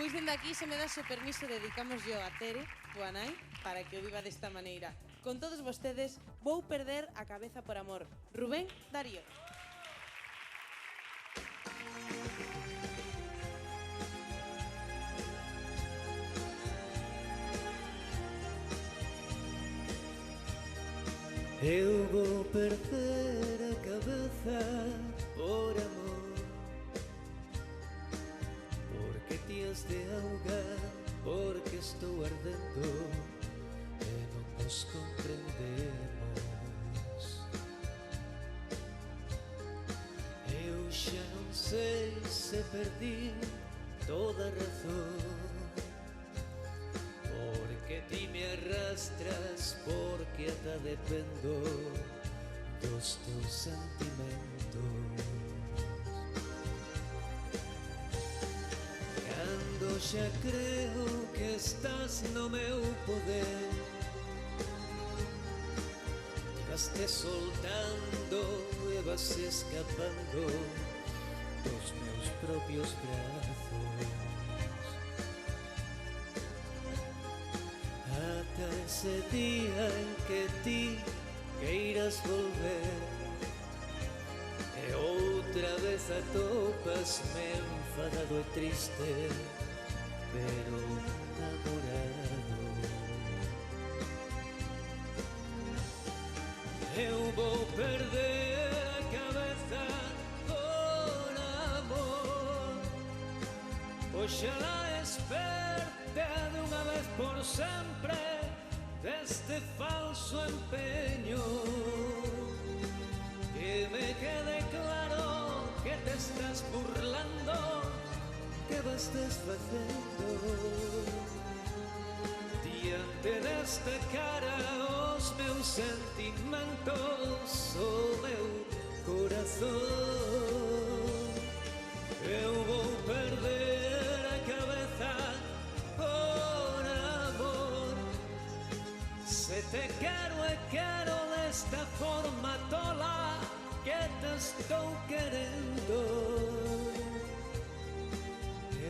Pois dende aquí se me das o permiso dedicamos yo a Tere, tua nai, para que o viva desta maneira. Con todos vostedes, vou perder a cabeza por amor. Rubén Darío. Eu vou perder a cabeza por amor, porque ti has de ahogar, porque estou ardendo e non nos comprendemos. Eu xa non sei se perdí toda a razón, porque ti me arrastras, porque ata dependo dos teus sentimentos. Cando xa creo que estás no meu poder, vaste soltando e vas escapando dos meus propios brazos. Ata ese día en que ti queiras volver e outra vez atopasme enfadado e triste, pero namorado. Eu vou perder a cabeza por amor, oxalá esperte de unha vez por sempre deste falso empeño, que me quede claro que te estás burlando, que vas desfacendo. Diante desta cara os meus sentimentos, o meu corazón. Eu vou perder a cabeza por amor, se te quero e quero desta forma tola que te estou querendo.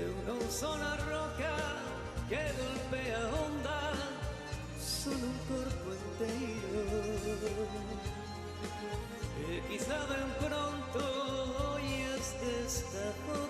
Eu non son a roca que golpea a onda, son un corpo inteiro. E quizá ben pronto oyes desta voz